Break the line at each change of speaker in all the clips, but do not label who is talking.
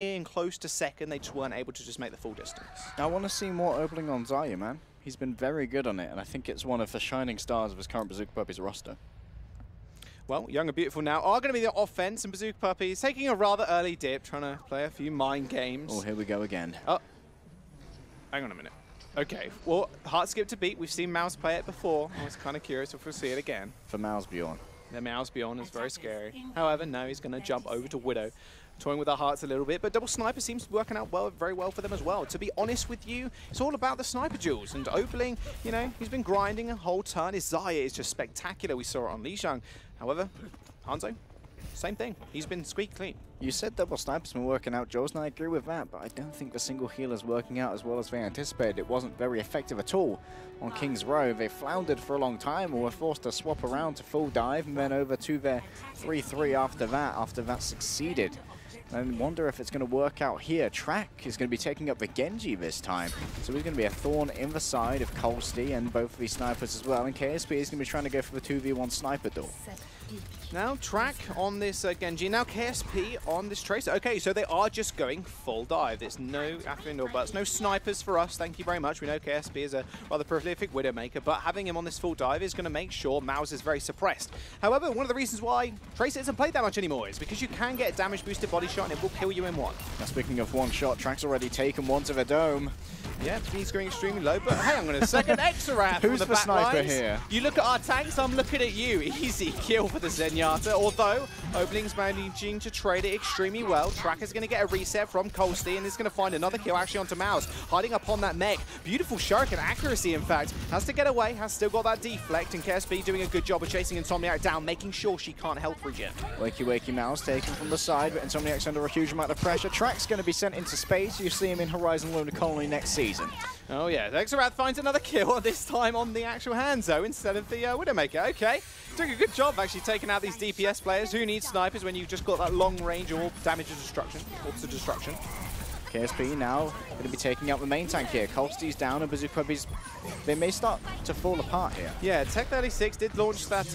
and close to second, they just weren't able to just make the full distance.
I want to see more opening on Zarya, man. He's been very good on it, and I think it's one of the shining stars of his current Bazooka Puppiez roster.
Well, Young and Beautiful now are going to be the offense, and Bazooka Puppiez taking a rather early dip, trying to play a few mind games.
Oh, here we go again.
Oh, hang on a minute. Okay, well, hard skip to beat. We've seen Mouse play it before. I was kind of curious if we'll see it again.
For Mouse Bjorn.
The Mouse Bjorn is very scary. However, no, he's going to jump over to Widow, toying with our hearts a little bit, but double sniper seems to be working out very well for them as well. To be honest with you, it's all about the sniper duels, and Opening, you know, he's been grinding a whole ton. His Zarya is just spectacular. We saw it on Lijiang. However, Hanzo, same thing. He's been squeaky clean.
You said double sniper's been working out, Jules, and I agree with that, but I don't think the single healer's working out as well as they anticipated. It wasn't very effective at all on King's Row. They floundered for a long time or were forced to swap around to full dive and then over to their 3-3 after that succeeded. And wonder if it's going to work out here. Track is going to be taking up the Genji this time. So he's going to be a thorn in the side of Colsty and both of these snipers as well. And KSP is going to be trying to go for the 2v1 sniper duel.
Now Track on this Genji, now KSP on this Tracer. Okay, so they are just going full dive. There's no after or buts, no snipers for us, thank you very much. We know KSP is a rather prolific Widowmaker, but having him on this full dive is going to make sure Mouse is very suppressed. However, one of the reasons why Tracer isn't played that much anymore is because you can get a damage boosted body shot and it will kill you in one.
Now speaking of one shot, Track's already taken one to the dome.
Yeah, he's going extremely low, but hang on a second, Exarath
Who's
from
the
back
sniper
lines.
here?
You look at our tanks, I'm looking at you. Easy kill for the Zenyatta, although Opening's managing to trade it extremely well. Track is going to get a reset from Colsty and is going to find another kill actually onto Mouse, hiding up on that mech. Beautiful shuriken accuracy, in fact. Has to get away, has still got that deflect, and KSP doing a good job of chasing Insomniac down, making sure she can't health regen.
Wakey Mouse taken from the side, but Insomniac's under a huge amount of pressure. Track's going to be sent into space. You see him in Horizon Lunar Colony next season.
Oh yeah, Exarath finds another kill, this time on the actual Hanzo instead of the Widowmaker. Okay, doing a good job actually taking out these DPS players. Who needs snipers when you've just got that long range or damage to destruction,
KSP now going to be taking out the main tank here. Colsty's down and Bazooka Puppiez, they may start to fall apart here.
Yeah, Tech36 did launch that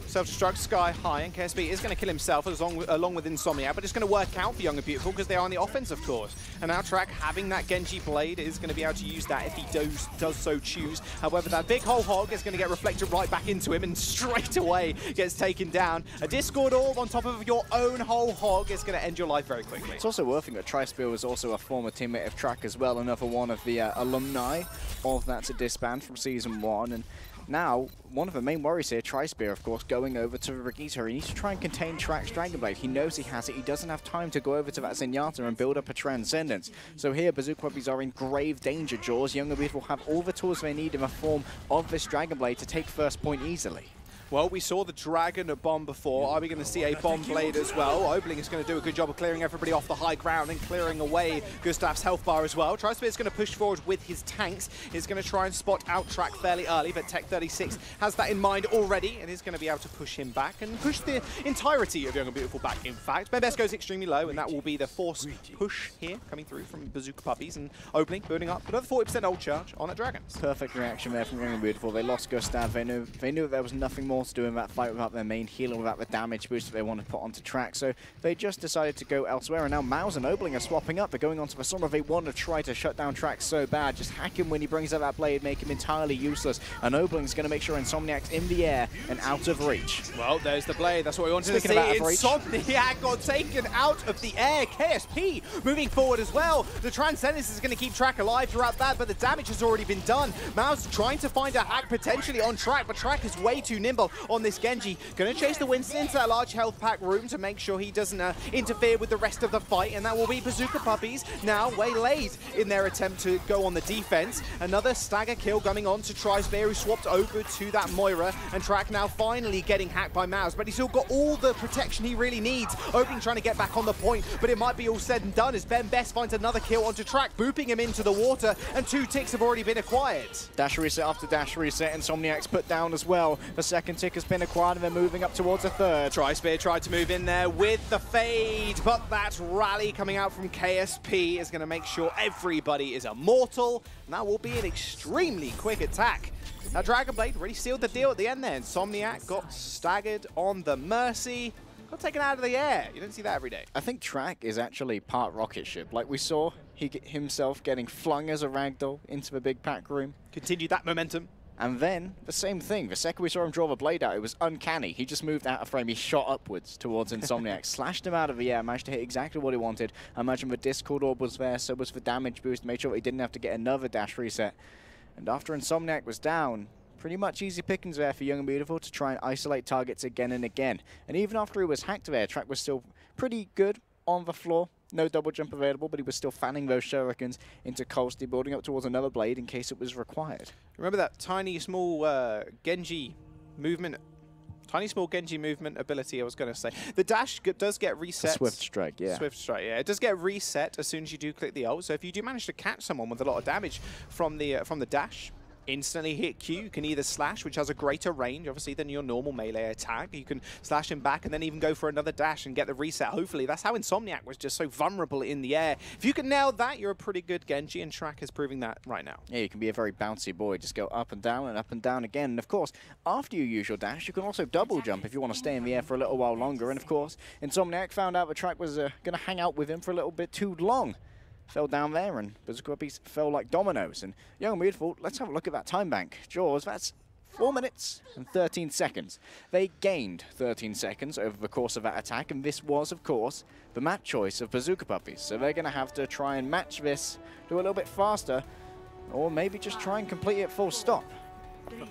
self-destruct sky high, and KSP is going to kill himself along with Insomniac, but it's going to work out for Young and Beautiful because they are on the offense, of course. And now Track, having that Genji blade, is going to be able to use that if he does so choose. However, that big whole hog is going to get reflected right back into him and straight away gets taken down. A Discord orb on top of your own whole hog is going to end your life very quickly.
It's also worth it that Trispiel was also a former teammate of Track as well, another one of the alumni of that disband from Season 1. And now, one of the main worries here, Tri-Spear, of course, going over to Regita. He needs to try and contain Track's Dragon Blade. He knows he has it. He doesn't have time to go over to that Zenyatta and build up a Transcendence. So here, Bazooka Puppiez are in grave danger, Jaws. Young and Beautiful have all the tools they need in the form of this Dragon Blade to take first point easily.
Well, we saw the Dragon bomb before. Are we going to see a bomb blade as well? Opening is going to do a good job of clearing everybody off the high ground and clearing away Gustav's health bar as well. Tri-Spear is going to push forward with his tanks. He's going to try and spot out Track fairly early, but Tech36 has that in mind already and is going to be able to push him back and push the entirety of Young and Beautiful back, in fact. Bembes goes extremely low, and that will be the force push here coming through from Bazooka Puppiez, and Opening building up another 40% ult charge on that Dragon.
Perfect reaction there from Young and Beautiful. They lost Gustav. They knew that there was nothing more to do in that fight without their main healer, without the damage boost that they want to put onto Track. So they just decided to go elsewhere, and now Mouse and Obling are swapping up. They're going onto the Summer. They want to try to shut down Track so bad. Just hack him when he brings out that blade, make him entirely useless. And Obling's going to make sure Insomniac's in the air and out of reach.
Well, there's the blade. That's what we wanted to see. Insomniac got taken out of the air. KSP moving forward as well. The Transcendence is going to keep Track alive throughout that, but the damage has already been done. Mouse trying to find a hack potentially on Track, but Track is way too nimble on this Genji. Going to chase the Winston into that large health pack room to make sure he doesn't interfere with the rest of the fight, and that will be Bazooka Puppiez now waylaid in their attempt to go on the defense. Another stagger kill coming on to Tri-Spear, who swapped over to that Moira, and Track now finally getting hacked by Mouse, but he's still got all the protection he really needs. Opening trying to get back on the point, but it might be all said and done as Bembes finds another kill onto Track, booping him into the water, and 2 ticks have already been acquired.
Dash reset after dash reset. Insomniac's put down as well. The second tick has been acquired, and they're moving up towards a third.
Tri-Spear tried to move in there with the fade, but that rally coming out from KSP is going to make sure everybody is immortal, and that will be an extremely quick attack. Now Dragon Blade really sealed the deal at the end there. Insomniac got staggered on the Mercy. got taken out of the air. You don't see that every day.
I think Track is actually part rocket ship. Like we saw himself getting flung as a ragdoll into the big pack room.
Continued that momentum.
And then, the same thing. The second we saw him draw the blade out, it was uncanny. He just moved out of frame. He shot upwards towards Insomniac, slashed him out of the air, managed to hit exactly what he wanted. I imagine the Discord orb was there, so was the damage boost, made sure he didn't have to get another dash reset. And after Insomniac was down, pretty much easy pickings there for Young and Beautiful to try and isolate targets again and again. And even after he was hacked there, Track was still pretty good on the floor. No double jump available, but he was still fanning those shurikens into Colsty, building up towards another blade in case it was required.
Remember that tiny, small Genji movement? Tiny, small Genji movement ability, I was going to say. The dash does get reset.
Swift strike, yeah.
Swift strike, yeah. It does get reset as soon as you do click the ult. So if you do manage to catch someone with a lot of damage from the dash, instantly hit Q. You can either slash, which has a greater range, obviously, than your normal melee attack. You can slash him back and then even go for another dash and get the reset. Hopefully, that's how Insomniac was just so vulnerable in the air. If you can nail that, you're a pretty good Genji, and Track is proving that right now.
Yeah, you can be a very bouncy boy. Just go up and down again. And of course, after you use your dash, you can also double jump if you want to stay in the air for a little while longer. And of course, Insomniac found out the Track was going to hang out with him for a little bit too long. Fell down there, and Bazooka Puppiez fell like dominoes. And Young and Beautiful, let's have a look at that time bank. Jaws, that's 4 minutes and 13 seconds. They gained 13 seconds over the course of that attack, and this was, of course, the map choice of Bazooka Puppiez. So they're going to have to try and match this, do a little bit faster, or maybe just try and complete it full stop.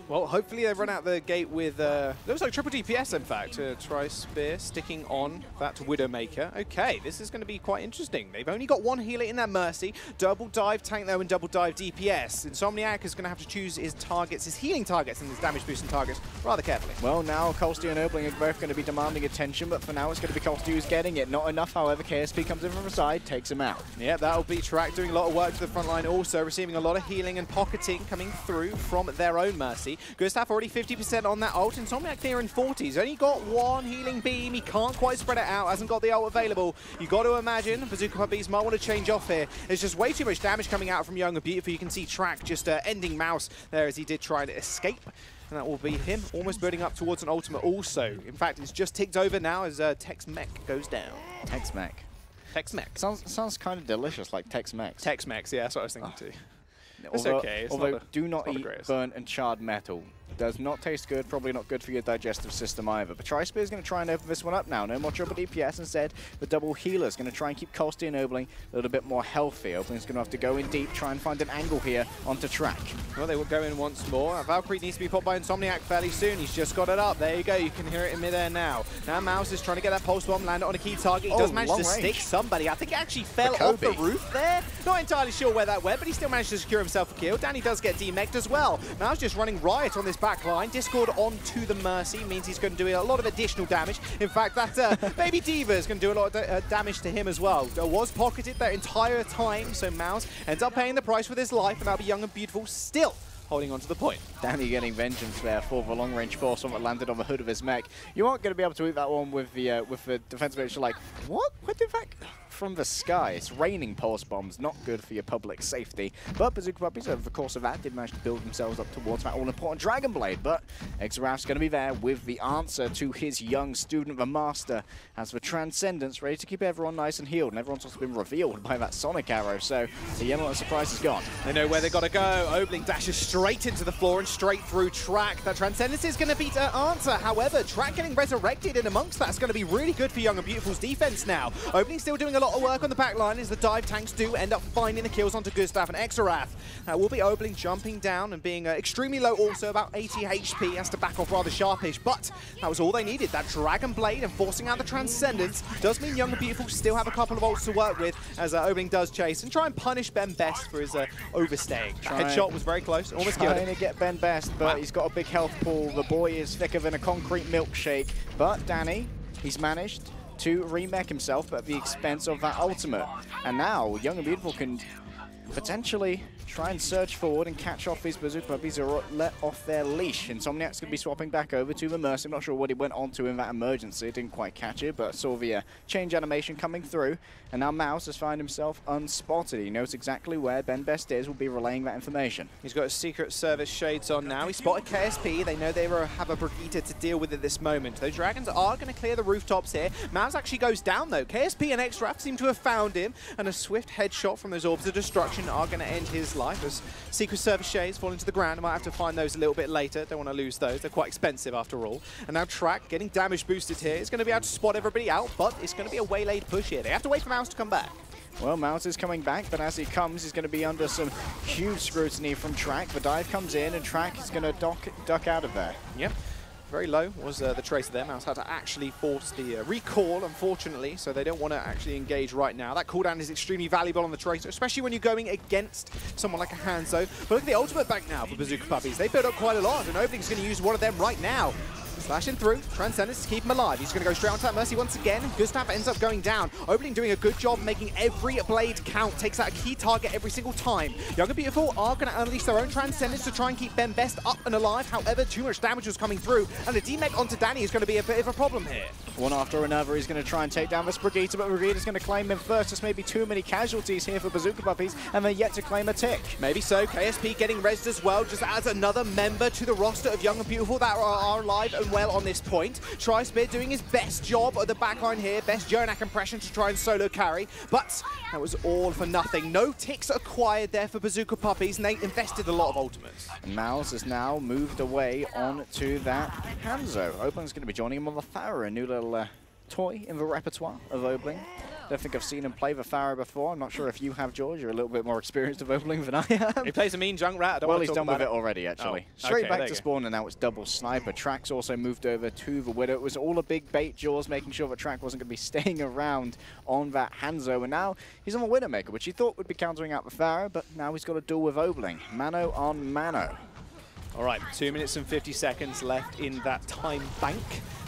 Well, hopefully they run out the gate with, looks like triple DPS, in fact. Tri-Spear sticking on that Widowmaker. Okay, this is going to be quite interesting. They've only got one healer in that Mercy. Double dive tank, though, and double dive DPS. Insomniac is going to have to choose his targets, his healing targets, and his damage boosting targets rather carefully.
Well, now Colsty and Obling are both going to be demanding attention, but for now it's going to be Colsty who's getting it. Not enough, however. KSP comes in from the side, takes him out.
Yeah, that'll be Track doing a lot of work to the front line, also receiving a lot of healing and pocketing coming through from their own Mercy. Gustav already 50% on that ult. Insomniac there in 40s. Only got one healing beam. He can't quite spread it out. Hasn't got the ult available. You got to imagine Bazooka Puppiez might want to change off here. There's just way too much damage coming out from Young and Beautiful. You can see Track just ending Mouse there as he did try to escape. And that will be him almost building up towards an ultimate also. In fact, it's just ticked over now as Tex-Mex goes down.
Tex-Mex.
Tex-Mex.
Sounds kind of delicious, like Tex-Mex.
Tex-Mex, yeah, that's what I was thinking too. It's
although,
okay. It's
although
not
do not eat burnt and charred metal. Does not taste good, probably not good for your digestive system either. But Tri-Spear is going to try and open this one up now. No more triple DPS. Instead, the double healer is going to try and keep Colsty and Obling a little bit more healthy. Obling's going to have to go in deep, try and find an angle here onto Track.
Well, they will go in once more. Valkyrie needs to be popped by Insomniac fairly soon. He's just got it up. There you go. You can hear it in midair now. Now Mouse is trying to get that pulse bomb, land it on a key target. He does manage to stick somebody. I think it actually fell off the roof there. Not entirely sure where that went, but he still managed to secure himself a kill. Danny does get demeched as well. Mouse just running riot on this back line. Discord onto the Mercy means he's going to do a lot of additional damage. In fact, that Baby Diva is going to do a lot of damage to him as well. Was pocketed that entire time, so Mouse ends up paying the price with his life, and that'll be Young and Beautiful still holding on to the point.
Danny getting vengeance there for the long-range force that landed on the hood of his mech. You aren't going to be able to eat that one with the defensive edge. You're like, what? Where did that from the sky? It's raining pulse bombs, not good for your public safety. But Bazooka Puppiez, over the course of that, did manage to build themselves up towards that all-important Dragon Blade. But Exaraf's going to be there with the answer to his young student, the Master, as the Transcendence, ready to keep everyone nice and healed. And everyone's also been revealed by that Sonic Arrow, so the yellow surprise is gone.
They know where they got to go. Obling dashes straight into the floor and straight through Track. That Transcendence is going to beat her answer. However, Track getting resurrected in amongst that's going to be really good for Young and Beautiful's defense now. Obling still doing a lot of work on the back line as the dive tanks do end up finding the kills onto Gustav and Exaraf. That will be Obling jumping down and being extremely low, also about 80 HP. Has to back off rather sharpish, but that was all they needed. That Dragon Blade and forcing out the Transcendence does mean Young and Beautiful still have a couple of ults to work with as Obling does chase and try and punish Ben Best for his overstaying. That headshot was very close, almost killed him.
Trying to get Ben Best, but he's got a big health pool. The boy is thicker than a concrete milkshake, but Danny, he's managed to remake himself, but at the expense of that ultimate. And now Young and Beautiful can potentially try and surge forward and catch off these Bazooka Puppies or let off their leash. Insomniac's going to be swapping back over to the Mercy. I'm not sure what he went on to in that emergency. Didn't quite catch it, but saw the change animation coming through. And now Mouse has found himself unspotted. He knows exactly where Ben Best is. Will be relaying that information.
He's got his Secret Service shades on now. He spotted KSP. They know they have a Brigitte to deal with at this moment. Those Dragons are going to clear the rooftops here. Mouse actually goes down, though. KSP and X-Raf seem to have found him, and a swift headshot from those Orbs of Destruction are going to end his life as Secret Service shades fall into the ground. I might have to find those a little bit later. Don't want to lose those. They're quite expensive after all. And now Track getting damage boosted here. He's going to be able to spot everybody out, but it's going to be a waylaid push here. They have to wait for Mouse to come back.
Well, Mouse is coming back, but as he comes, he's going to be under some huge scrutiny from Track. The dive comes in, and Track is going to duck out of there.
Yep. Very low was the tracer there. Mouse had to actually force the recall, unfortunately, so they don't want to actually engage right now. That cooldown is extremely valuable on the tracer, especially when you're going against someone like a Hanzo. But look at the ultimate back now for Bazooka Puppies. They built up quite a lot, and Obling's going to use one of them right now. Slashing through, Transcendence to keep him alive. He's going to go straight onto that Mercy once again. Gustav ends up going down. Obling doing a good job making every blade count. Takes out a key target every single time. Young and Beautiful are going to unleash their own Transcendence to try and keep Ben Best up and alive. However, too much damage was coming through, and the D-Mech onto Danny is going to be a bit of a problem here.
One after another, he's going to try and take down this Brigitte, but Brigitte is going to claim him first. Just maybe too many casualties here for Bazooka Puppies, and they're yet to claim a tick.
Maybe so. KSP getting rezzed as well, just adds another member to the roster of Young and Beautiful that are alive and well on this point. Tri-Spear doing his best job at the backline here, best Jonak impression to try and solo carry, but that was all for nothing. No ticks acquired there for Bazooka Puppies, and they invested a lot of ultimates.
And Mouse has now moved away onto that Hanzo. Obling's going to be joining him on the Farah, a new little toy in the repertoire of Obling. Don't think I've seen him play the Farah before. I'm not sure if you have, George. You're a little bit more experienced with Obling than I am.
He plays a mean junk rat.
Well, he's done with it already, actually.
Oh,
Straight
okay,
back to spawn, and now it's double sniper. Track's also moved over to the Widow. It was all a big bait, Jaws, making sure that Track wasn't going to be staying around on that Hanzo. And now he's on the Widowmaker, which he thought would be countering out the Farah, but now he's got to duel with Obling. Mano on mano.
All right, 2 minutes and 50 seconds left in that time bank.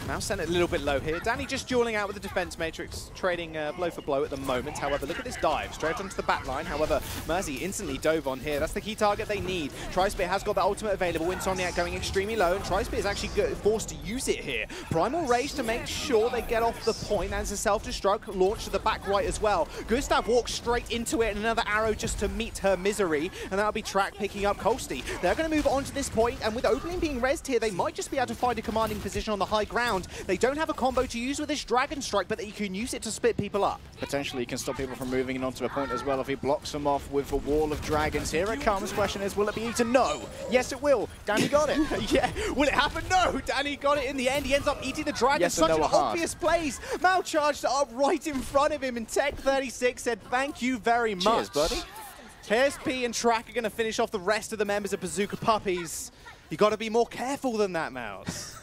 Mouse sent it a little bit low here. Danny just dueling out with the defense matrix, trading blow for blow at the moment. However, look at this dive, straight onto the back line. However, Mercy instantly dove on here. That's the key target they need. Tri-Spear has got the ultimate available. Insomniac going extremely low, and Tri-Spear is actually forced to use it here. Primal Rage to make sure they get off the point, and it's a self-destruct launch to the back right as well. Gustav walks straight into it, and another arrow just to meet her misery, and that'll be Track picking up Colsty. They're going to move on to this point, and with Obling being rezzed here, they might just be able to find a commanding position on the high ground. They don't have a combo to use with this Dragon Strike, but you can use it to split people up.
Potentially, you can stop people from moving in onto the point as well if he blocks them off with the wall of dragons. Here it comes. Question is, will it be eaten? No. Yes, it will. Danny got it.
Yeah. Will it happen? No. Danny got it in the end. He ends up eating the dragon.
Yes,
such an obvious place. Mal charged up right in front of him, and Tech36 said, thank you very much.
Cheers, buddy.
KSP and Track are going to finish off the rest of the members of Bazooka Puppies. You got to be more careful than that, Mouse.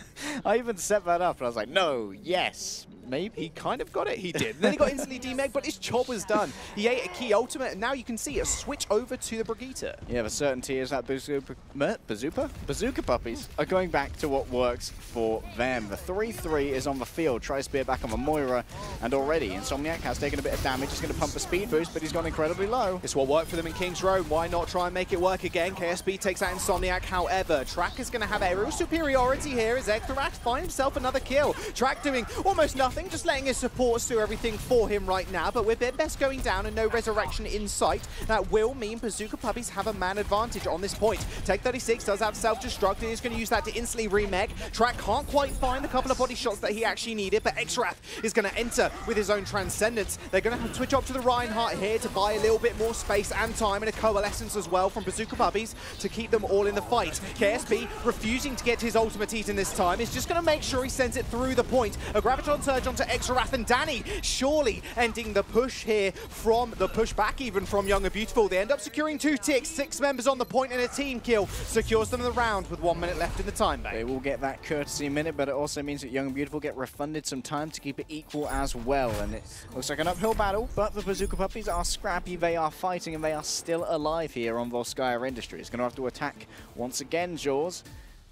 I even set that up, and I was like, no, yes, maybe.
He kind of got it, he did. And then he got instantly demeg, but his job was done. He ate a key ultimate, and now you can see a switch over to the Brigitte.
Yeah, the certainty is that Bazooka Puppies are going back to what works for them. The 3-3 is on the field. Tri-Spear back on the Moira, and already Insomniac has taken a bit of damage. He's going to pump a speed boost, but he's gone incredibly low.
It's what worked for them in King's Row. Why not try and make it work again? KSP takes out Insomniac. However, Track is going to have aerial superiority here as Ectorax finds himself another kill. Track doing almost nothing, just letting his supports do everything for him right now. But with Ben Best going down and no resurrection in sight, that will mean Bazooka Puppies have a man advantage on this point. Tech36 does have self-destruct, and he's going to use that to instantly remeg. Track can't quite find a couple of body shots that he actually needed, but X-Wrath is going to enter with his own Transcendence. They're going to have to switch up to the Reinhardt here to buy a little bit more space and time, and a coalescence as well from Bazooka Puppies to keep them all in the fight. KSP refusing to get his ultimate eaten this time is just going to make sure he sends it through the point. A Graviton Surge onto X-Wrath, and Danny surely ending the push here from the pushback even from Young and Beautiful. They end up securing 2 ticks, 6 members on the point, and a team kill secures them the round with 1 minute left in the time bank.
They will get that courtesy minute, but it also means that Young and Beautiful get refunded some time to keep it equal as well. And it looks like an uphill battle, but the Bazooka Puppies are scrappy, they are fighting, and they are still alive here on Volskaya Industries. Going to have to attack once again, Jaws.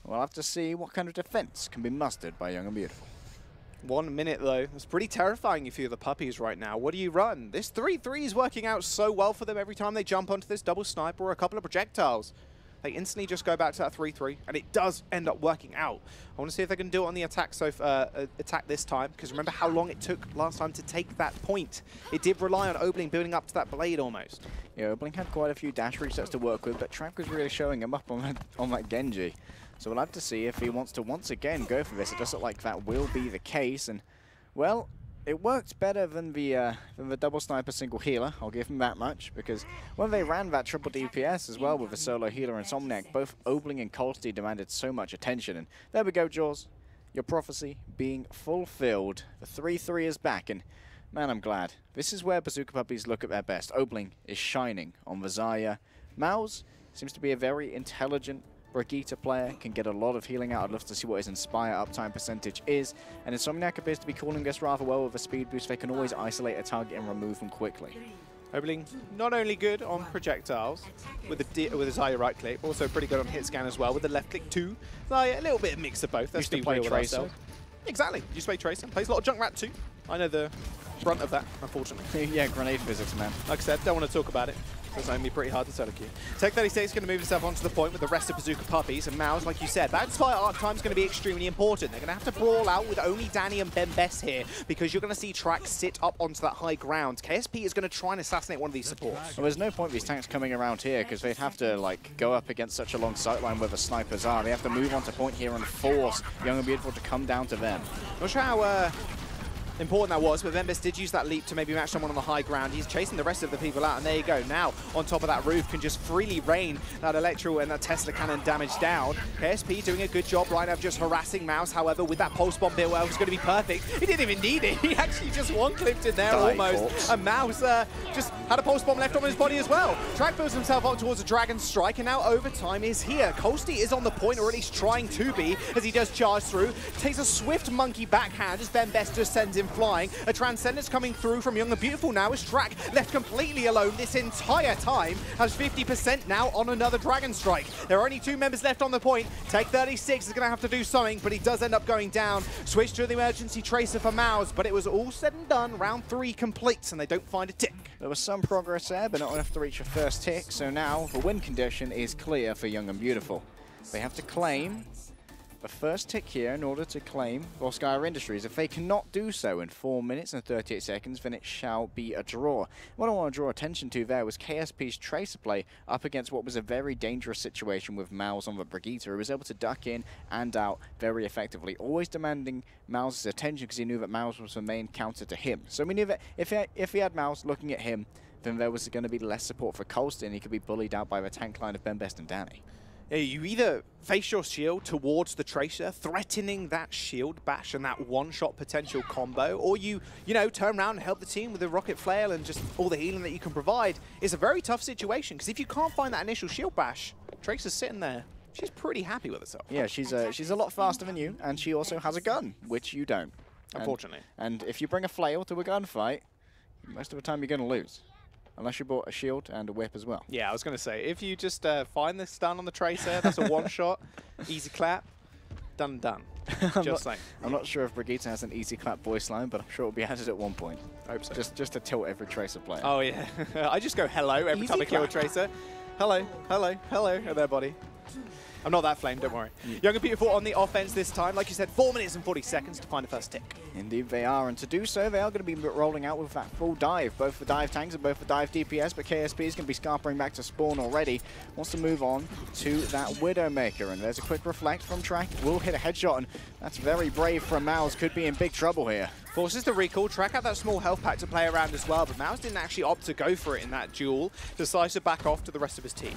We'll have to see what kind of defense can be mustered by Young and Beautiful.
1 minute, though. It's pretty terrifying if you're the Puppies right now. What do you run? This 3-3 is working out so well for them every time they jump onto this double sniper or a couple of projectiles. They instantly just go back to that 3-3, and it does end up working out. I want to see if they can do it on the attack attack this time, because remember how long it took last time to take that point. It did rely on Obling building up to that blade almost.
Yeah, Obling had quite a few dash resets to work with, but Track was really showing him up on that Genji. So we'll have to see if he wants to once again go for this. It does look like that will be the case, and well, it worked better than the double sniper single healer. I'll give him that much, because when they ran that triple DPS as well with a solo healer and Somniac, both Obling and Colsty demanded so much attention. And there we go, Jaws. Your prophecy being fulfilled. The 3-3 is back, and man, I'm glad. This is where Bazooka Puppies look at their best. Obling is shining on the Zarya. Mouse seems to be a very intelligent Brigitte player, can get a lot of healing out. I'd love to see what his Inspire uptime percentage is. And Insomniac appears to be calling this rather well with a speed boost. They can always isolate a target and remove them quickly.
Obling not only good on projectiles with the Zarya right click, also pretty good on hit scan as well with the left click too. Zarya, a little bit of mix of both.
Used to play Tracer.
Exactly, used to play Tracer. Plays a lot of Junkrat too. I know the brunt of that, unfortunately.
Yeah, grenade physics, man.
Like I said, don't want to talk about it. It's going to be pretty hard to solo queue. Tech36 is going to move himself onto the point with the rest of Bazooka Puppies, and Mouse, like you said, that Inspire arc time is going to be extremely important. They're going to have to brawl out with only Danny and Ben Best here, because you're going to see Track sit up onto that high ground. KSP is going to try and assassinate one of these supports.
Well, there's no point these tanks coming around here, because they'd have to like go up against such a long sightline where the snipers are. They have to move onto point here and force Young and Beautiful to come down to them.
Not sure how important that was, but Vembis did use that leap to maybe match someone on the high ground. He's chasing the rest of the people out, and there you go. Now, on top of that roof, can just freely rain that Electro and that Tesla cannon damage down. KSP doing a good job right now of just harassing Mouse. However, with that pulse bomb build, it was going to be perfect. He didn't even need it. He actually just one-clipped in there almost. And Mouse just had a pulse bomb left on his body as well. Track builds himself up towards a Dragon Strike, and now overtime is here. Colsty is on the point, or at least trying to be, as he does charge through. Takes a swift monkey backhand as Ben Best just sends him flying. A Transcendence coming through from Young and Beautiful now as Track left completely alone this entire time. Has 50% now on another Dragon Strike. There are only 2 members left on the point. Tech36 is going to have to do something, but he does end up going down. Switch to the emergency tracer for Mouse, but it was all said and done. Round 3 completes, and they don't find a tick.
There was some progress there, but not enough to reach a first tick, so now the win condition is clear for Young and Beautiful. They have to claim the first tick here in order to claim Volskaya Industries. If they cannot do so in 4 minutes and 38 seconds, then it shall be a draw. What I want to draw attention to there was KSP's Tracer play up against what was a very dangerous situation with Mouse on the Brigitte, who was able to duck in and out very effectively, always demanding Mouse's attention because he knew that Mouse was the main counter to him. So we knew that if he had Mouse looking at him, then there was going to be less support for Colston. He could be bullied out by the tank line of Ben Best and Danny.
Yeah, you either face your shield towards the Tracer, threatening that shield bash and that one-shot potential combo, or you turn around and help the team with the rocket flail and just all the healing that you can provide. It's a very tough situation, because if you can't find that initial shield bash, Tracer's sitting there. She's pretty happy with herself.
Yeah, she's a lot faster than you, and she also has a gun, which you don't.
Unfortunately.
And if you bring a flail to a gunfight, most of the time you're going to lose. Unless you bought a shield and a whip as well.
Yeah, I was going to say, if you just find the stun on the Tracer, that's a one-shot, easy clap, done and done. Just saying.
I'm not sure if Brigitte has an easy clap voice line, but I'm sure it'll be added at one point.
I hope so.
Just to tilt every Tracer player.
Oh, yeah. I just go hello every
easy
time I kill a
clap.
Tracer. Hello, hello, hello, oh there, buddy. I'm not that flame, don't worry. Young and Beautiful on the offense this time. Like you said, 4 minutes and 40 seconds to find the first tick.
Indeed they are, and to do so, they are going to be rolling out with that full dive, both for dive tanks and both for dive DPS, but KSP is going to be scarpering back to spawn already. Wants to move on to that Widowmaker, and there's a quick reflect from Track. Will hit a headshot, and that's very brave from Mouse. Could be in big trouble here.
Forces the recall. Track had that small health pack to play around as well, but Mouse didn't actually opt to go for it in that duel. Decides to back off to the rest of his team.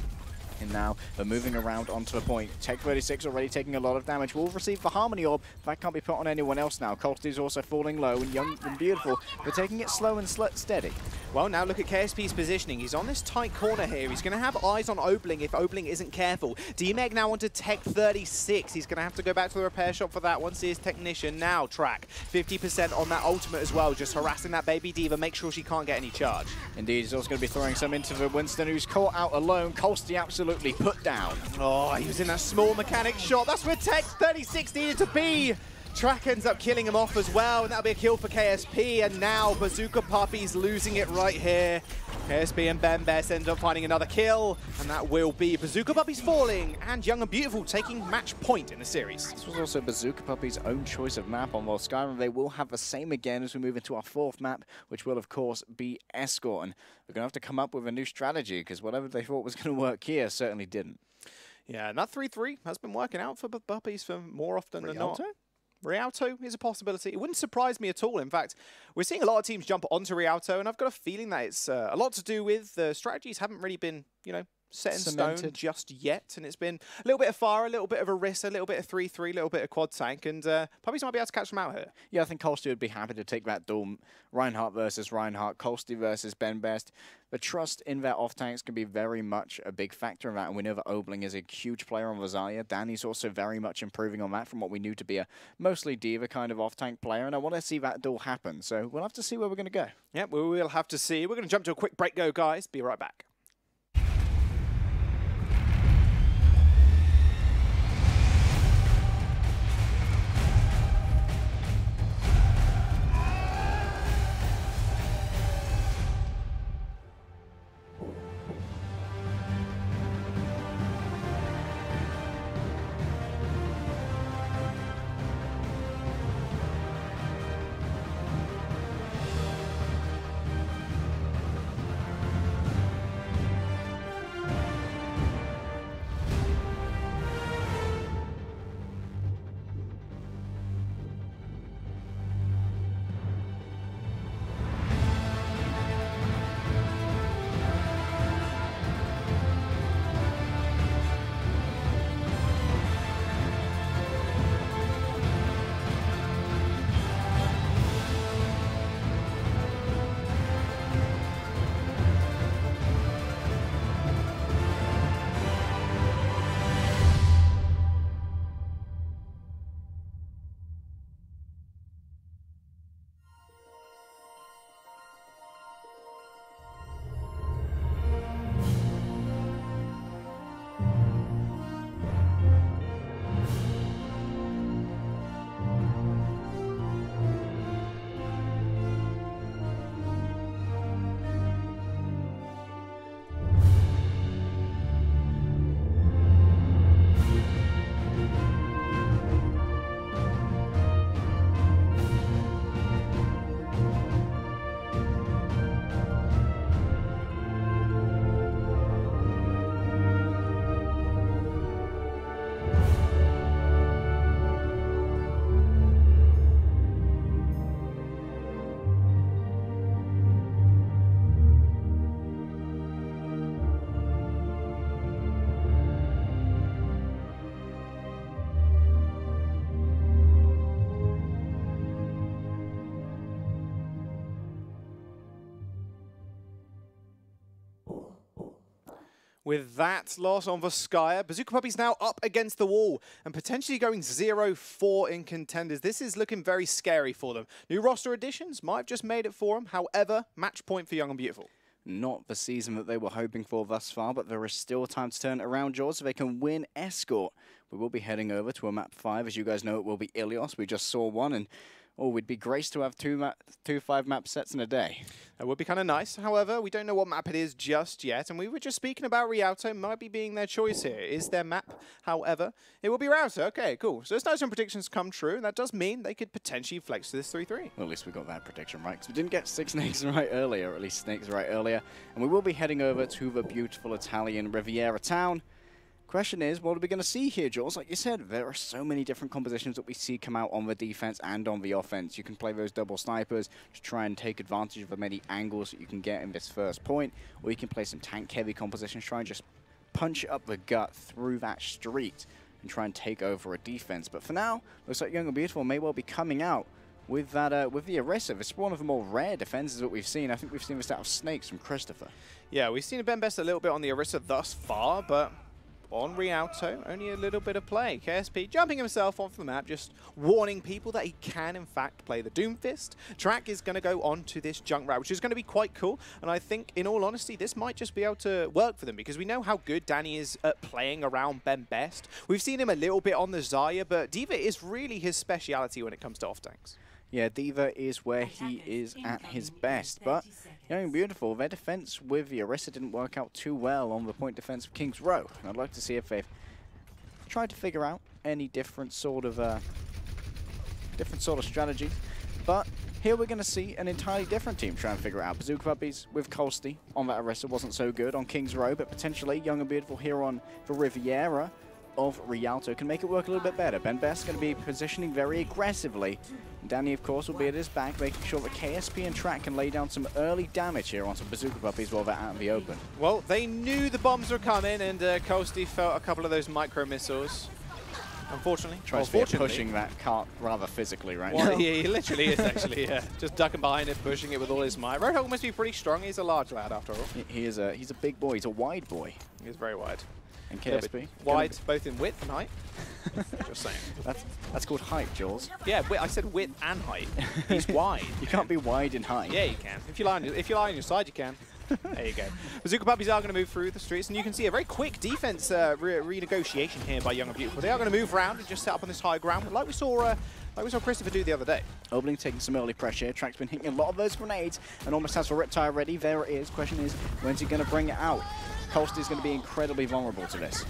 And now they're moving around onto the point. Tech36 already taking a lot of damage. Will receive the Harmony Orb. That can't be put on anyone else now. Colsty's also falling low, and Young and Beautiful, they're taking it slow and steady.
Well, now look at KSP's positioning. He's on this tight corner here. He's going to have eyes on Obling if Obling isn't careful. D-Meg now onto Tech36. He's going to have to go back to the repair shop for that once he is Technician. Now, Track, 50% on that ultimate as well, just harassing that baby diva, make sure she can't get any charge.
Indeed, he's also going to be throwing some into the Winston, who's caught out alone. Colsty absolutely put down.
Oh, he was in that small mechanic shot. That's where Tech36 needed to be. Track ends up killing him off as well, and that'll be a kill for KSP, and now Bazooka Puppiez losing it right here. KSP and Bembest end up finding another kill, and that will be Bazooka Puppiez falling, and Young and Beautiful taking match point in the series.
This was also Bazooka Puppiez' own choice of map on World Skyrim. They will have the same again as we move into our 4th map, which will, of course, be Escort. And we're going to have to come up with a new strategy, because whatever they thought was going to work here certainly didn't.
Yeah, and that 3-3 has been working out for Puppies for more often than not. Rialto is a possibility. It wouldn't surprise me at all. In fact, we're seeing a lot of teams jump onto Rialto, and I've got a feeling that it's a lot to do with the strategies haven't really been, you know, set in stone just yet, and it's been a little bit of fire, a little bit of Orisa, a little bit of 3-3, a little bit of quad tank, and Puppies might be able to catch them out here. Yeah,
I think Colsty would be happy to take that duel. Reinhardt versus Reinhardt, Colsty versus Bembest. The trust in their off-tanks can be very much a big factor in that, and we know that Obling is a huge player on Vazalia. Danny's also very much improving on that from what we knew to be a mostly diva kind of off-tank player, and I want to see that duel happen, so we'll have to see where we're going to go.
Yep, we will have to see. We're going to jump to a quick break, guys. Be right back. With that loss on Voskaya, Bazooka Puppiez now up against the wall and potentially going 0-4 in Contenders. This is looking very scary for them. New roster additions might have just made it for them. However, match point for Young and Beautiful.
Not the season that they were hoping for thus far, but there is still time to turn it around, George, so they can win Escort. We will be heading over to a map 5. As you guys know, it will be Ilios. We just saw one, and oh, we'd be graced to have two 5-map sets in a day.
That would be kind of nice. However, we don't know what map it is just yet, and we were just speaking about Rialto might be being their choice here. Is their map, however, it will be Rialto. Okay, cool. So it's nice when predictions come true, and that does mean they could potentially flex to this 3-3.
Well, at least we got that prediction right, because we didn't get Snakes right earlier, or at least Snakes right earlier. And we will be heading over to the beautiful Italian Riviera town. Question is, what are we going to see here, Jules? Like you said, there are so many different compositions that we see come out on the defense and on the offense. You can play those double snipers to try and take advantage of the many angles that you can get in this first point, or you can play some tank-heavy compositions, try and just punch up the gut through that street and try and take over a defense. But for now, looks like Young and Beautiful may well be coming out with that, with the Orisa. It's one of the more rare defenses that we've seen. I think we've seen this out of Snakes from Christopher.
Yeah, we've seen Ben Best a little bit on the Orisa thus far, but on Rialto. Only a little bit of play. KSP jumping himself off the map, just warning people that he can, in fact, play the Doomfist. Track is going to go on to this junk route, which is going to be quite cool. And I think, in all honesty, this might just be able to work for them because we know how good Danny is at playing around Ben Best. We've seen him a little bit on the Zarya, but D.Va is really his speciality when it comes to off-tanks.
Yeah, D.Va is where he is at his best, but Young and Beautiful, their defense with the Orisa didn't work out too well on the point defense of King's Row. And I'd like to see if they've tried to figure out any different sort of strategy. But here we're going to see an entirely different team try and figure it out. Bazooka Puppiez with Colsty on that Orisa wasn't so good on King's Row, but potentially Young and Beautiful here on the Riviera of Rialto can make it work a little bit better. Ben Best going to be positioning very aggressively. Danny, of course, will be at his back, making sure that KSP and Track can lay down some early damage here onto Bazooka Puppiez while they're out in the open. Well,
they knew the bombs were coming, and Colsty felt a couple of those micro missiles. Unfortunately.
Tries to be pushing that cart rather physically right now.
Yeah, he literally is actually, yeah. Just ducking behind it, pushing it with all his might. Roadhog must be pretty strong. He's a large lad after all.
He's a big boy. He's a wide boy.
He's very wide.
And KSP?
Wide, both in width and height. Just saying.
That's called height, Jules.
Yeah, I said width and height. He's wide.
You can't be wide in height.
Yeah, you can. If you lie on your side, you can. There you go. Bazooka Puppiez are going to move through the streets, and you can see a very quick defense renegotiation here by Young and Beautiful. They are going to move around and just set up on this high ground, like we saw Christopher do the other day.
Opening taking some early pressure. Track's been hitting a lot of those grenades, and almost has a Riptire ready. There it is. Question is, when's he going to bring it out? Colsty's going to be incredibly vulnerable to this.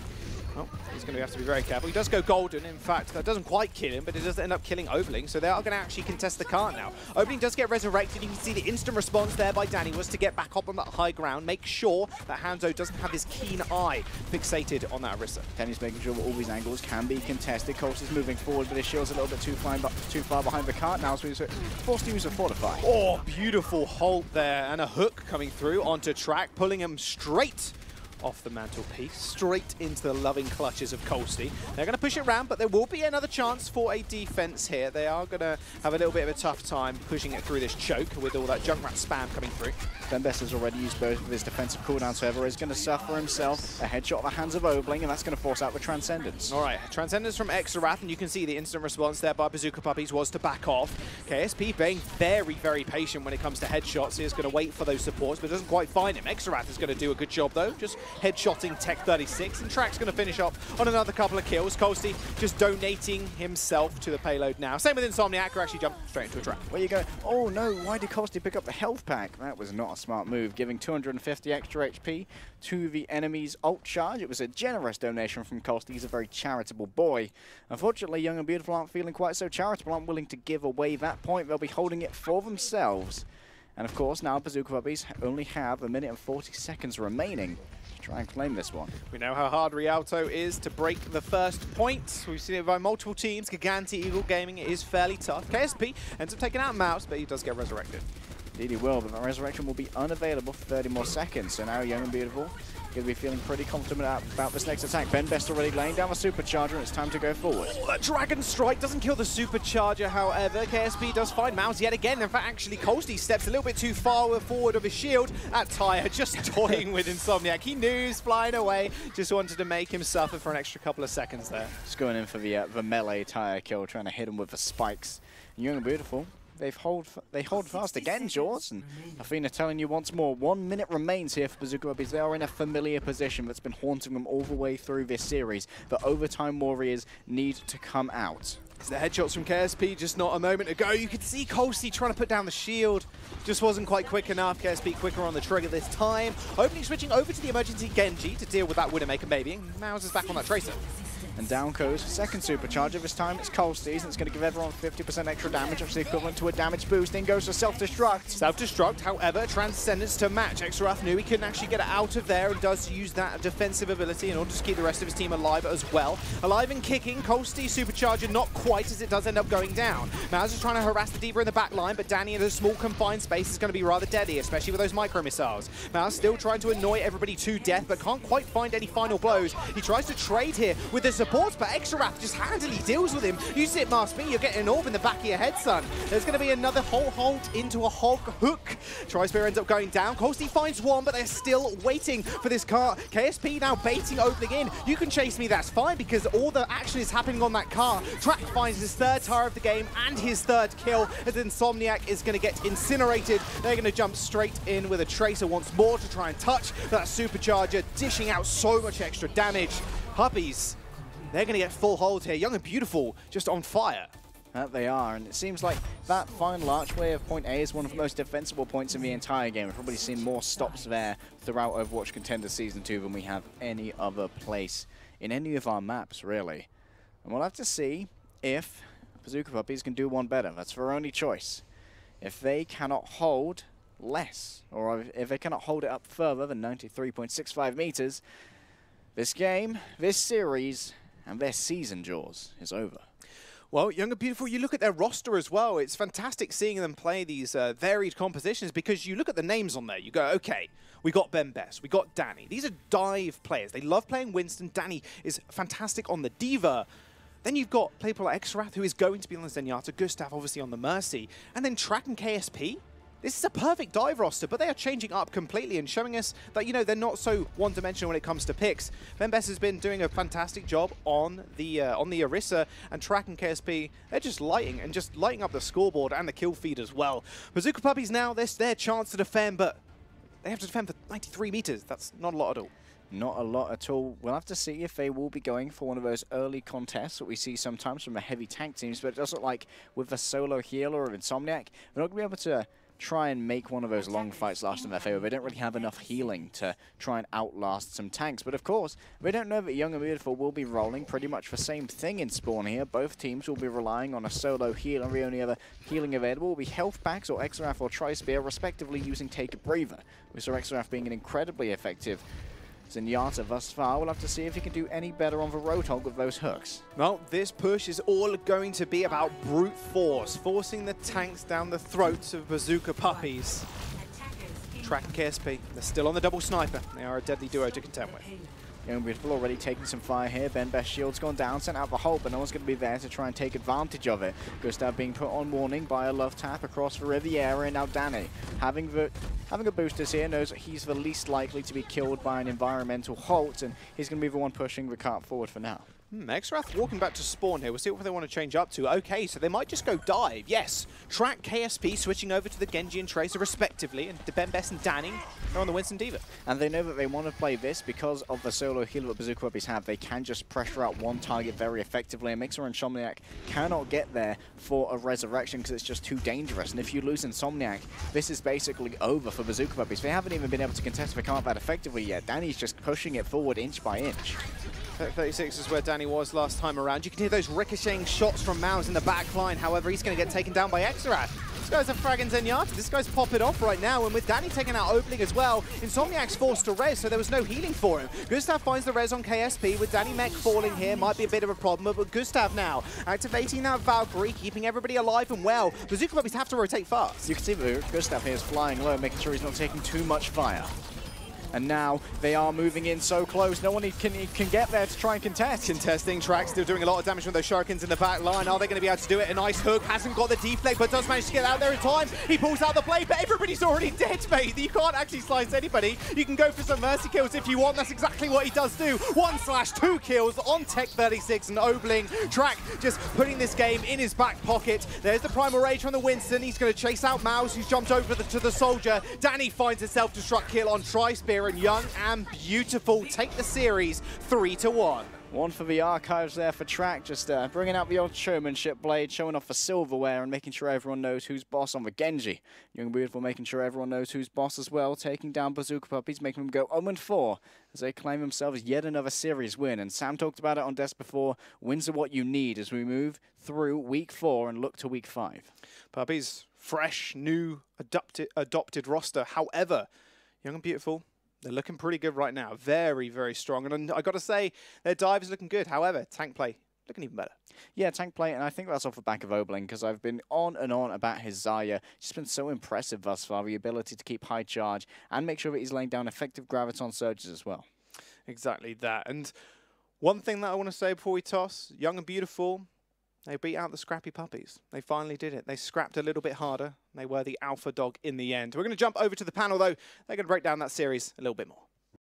Well, he's going to have to be very careful. He does go golden. In fact, that doesn't quite kill him, but it does end up killing Overling, so they are going to actually contest the cart now. Overling does get resurrected. You can see the instant response there by Danny was to get back up on that high ground, make sure that Hanzo doesn't have his keen eye fixated on that Orisa.
Danny's making sure that all these angles can be contested. Colsty's moving forward, but his shield's a little bit too far behind the cart now, so he's forced to use a Fortify.
Oh, beautiful Holt there, and a hook coming through onto Track, pulling him straight off the mantelpiece, straight into the loving clutches of Colsty. They're going to push it around, but there will be another chance for a defense here. They are going to have a little bit of a tough time pushing it through this choke with all that Junkrat spam coming through.
Ben Best has already used both of his defensive cooldowns, so Ever is going to suffer himself a headshot at the hands of Overling, and that's going to force out the Transcendence.
All right, Transcendence from Exarath, and you can see the instant response there by Bazooka Puppiez was to back off. KSP being very, very patient when it comes to headshots. He is going to wait for those supports, but doesn't quite find him. Exarath is going to do a good job, though, just headshotting Tech 36, and Track's going to finish off on another couple of kills. Colsty just donating himself to the payload now. Same with Insomniac, who actually jumped straight into a trap.
Where you go? Oh no, why did Colsty pick up the health pack? That was not a smart move, giving 250 extra HP to the enemy's ult charge. It was a generous donation from Colsty. He's a very charitable boy. Unfortunately, Young and Beautiful aren't feeling quite so charitable, aren't willing to give away that point. They'll be holding it for themselves. And of course, now Bazooka Puppiez only have 1 minute and 40 seconds remaining to try and claim this one.
We know how hard Rialto is to break the first point. We've seen it by multiple teams. Giganti, Eagle Gaming, it is fairly tough. KSP ends up taking out Mouse, but he does get resurrected.
Indeed he will, but that resurrection will be unavailable for 30 more seconds. So now Young and Beautiful going to be feeling pretty confident about this next attack. Ben Best already laying down the Supercharger, and it's time to go forward.
Oh, that Dragon Strike doesn't kill the Supercharger, however. KSP does find Mouse yet again. In fact, actually, Colsty steps a little bit too far forward of his shield. At Tyre, just toying with Insomniac. He knew he was flying away, just wanted to make him suffer for an extra couple of seconds there.
Just going in for the melee Tyre kill, trying to hit him with the spikes. And Young and Beautiful, they hold fast again, Jaws, and Athena telling you once more, 1 minute remains here for Bazooka Puppiez. They are in a familiar position that's been haunting them all the way through this series. The overtime warriors need to come out.
The headshots from KSP just not a moment ago. You could see Colsty trying to put down the shield. Just wasn't quite quick enough. KSP quicker on the trigger this time. Opening switching over to the emergency Genji to deal with that Widowmaker maybe. And Mouse is back on that Tracer.
And down goes second Supercharger. This time it's Colsty's, and it's going to give everyone 50% extra damage, actually equivalent to a damage boost. Then goes to self-destruct.
Self-destruct, however, Transcendence to match. Exarath knew he couldn't actually get it out of there, and does use that defensive ability in order to keep the rest of his team alive as well. Alive and kicking, Colsty Supercharger not quite, as it does end up going down. Mouse is trying to harass the D.Va in the back line, but Danny in a small confined space is going to be rather deadly, especially with those micro-missiles. Mouse still trying to annoy everybody to death, but can't quite find any final blows. He tries to trade here with the support supports, but Extrarath just handily deals with him. You sit Mask B, you're getting an orb in the back of your head, son. There's going to be another Holt into a hog hook. Tri-Spear ends up going down. Colsty finds one, but they're still waiting for this car. KSP now baiting opening in. You can chase me, that's fine, because all the action is happening on that car. Track finds his third tire of the game and his third kill, as Insomniac is going to get incinerated. They're going to jump straight in with a Tracer once more to try and touch that supercharger, dishing out so much extra damage. Puppies, they're going to get full hold here. Young and Beautiful just on fire.
That they are, and it seems like that final archway of point A is one of the most defensible points in the entire game. We've probably seen more stops there throughout Overwatch Contenders Season 2 than we have any other place in any of our maps, really. And we'll have to see if Bazooka Puppiez can do one better. That's their only choice. If they cannot hold less, or if they cannot hold it up further than 93.65 meters, this game, this series, and their season, Jaws, is over.
Well, Young and Beautiful, you look at their roster as well. It's fantastic seeing them play these varied compositions, because you look at the names on there, you go, okay, we got Ben Best, we got Danny. These are dive players. They love playing Winston. Danny is fantastic on the Diva. Then you've got people like Extrarath, who is going to be on the Zenyatta, Gustav obviously on the Mercy, and then Track and KSP. This is a perfect dive roster, but they are changing up completely and showing us that, you know, they're not so one-dimensional when it comes to picks. Ben Best has been doing a fantastic job on the Orisa, and Track and KSP, they're just lighting up the scoreboard and the kill feed as well. Bazooka Puppiez now, this their chance to defend, but they have to defend for 93 meters. That's not a lot at all.
Not a lot at all. We'll have to see if they will be going for one of those early contests that we see sometimes from the heavy tank teams, but it does look like with the solo healer of Insomniac, they're not going to be able to try and make one of those long fights last in their favor. They don't really have enough healing to try and outlast some tanks. But of course, we don't know that Young and Beautiful will be rolling pretty much the same thing in spawn here. Both teams will be relying on a solo healer. The only other healing available will be health packs or Extrarath or Tri-Spear, respectively using Take a Breather. We saw Extrarath being an incredibly effective Zenyatta thus far. We'll have to see if he can do any better on the Roadhog with those hooks.
Well, this push is all going to be about brute force, forcing the tanks down the throats of Bazooka Puppiez. Track and KSP, they're still on the double sniper. They are a deadly duo to contend with.
Young and Beautiful already taking some fire here. Ben Best shield's gone down, sent out the Holt, but no one's going to be there to try and take advantage of it. Gustav being put on warning by a love tap across the Riviera, and now Danny having a boosters here, knows that he's the least likely to be killed by an environmental Holt, and he's going to be the one pushing the cart forward for now.
Extrarath walking back to spawn here. We'll see what they want to change up to. Okay, so they might just go dive. Yes. Track, KSP switching over to the Genji and Tracer respectively, and Ben Best and Danny are on the Winston Diva.
And they know that they want to play this because of the solo healer that Bazooka Puppiez have. They can just pressure out one target very effectively, and Mixer and Insomniac cannot get there for a resurrection because it's just too dangerous. And if you lose Insomniac, this is basically over for Bazooka Puppiez. They haven't even been able to contest the cart that effectively yet. Danny's just pushing it forward inch by inch.
36 is where Danny was last time around. You can hear those ricocheting shots from Mouse in the back line. However, he's going to get taken down by Extrarath. This guy's a fragging Zenyatta. This guy's popping off right now. And with Danny taking out opening as well, Insomniac's forced to res, so there was no healing for him. Gustav finds the res on KSP. With Danny Mech falling here, might be a bit of a problem. But Gustav now activating that Valkyrie, keeping everybody alive and well. Bazooka Puppiez have to rotate fast.
You can see that Gustav here is flying low, making sure he's not taking too much fire. And now they are moving in so close. No one can get there to try and contest.
Contesting, Track still doing a lot of damage with those shurikens in the back line. Are they going to be able to do it? A nice hook. Hasn't got the deflect, but does manage to get out there in time. He pulls out the blade, but everybody's already dead, mate. You can't actually slice anybody. You can go for some mercy kills if you want. That's exactly what he does do. 1/2 kills on Tech 36 and Obling. Track just putting this game in his back pocket. There's the Primal Rage from the Winston. He's going to chase out Mouse, who's jumped over to the Soldier. Danny finds a self-destruct kill on Tri-Spear, and Young and Beautiful take the series 3-1.
One for the archives there for Track, just bringing out the old showmanship blade, showing off the silverware and making sure everyone knows who's boss on the Genji. Young and Beautiful making sure everyone knows who's boss as well, taking down Bazooka Puppiez, making them go 0-4 as they claim themselves yet another series win. And Sam talked about it on Desk before, wins are what you need as we move through week 4 and look to week 5.
Puppies, fresh, new, adopted roster. However, Young and Beautiful, they're looking pretty good right now. Very, very strong. And I got to say, their dive is looking good. However, tank play looking even better.
Yeah, tank play, and I think that's off the back of Obling, because I've been on and on about his Zarya. Just been so impressive thus far, the ability to keep high charge and make sure that he's laying down effective Graviton surges as well.
Exactly that. And One thing that I want to say before we toss, Young and Beautiful, they beat out the Scrappy Puppies. They finally did it. They scrapped a little bit harder. They were the alpha dog in the end. We're going to jump over to the panel, though. They're going to break down that series a little bit more.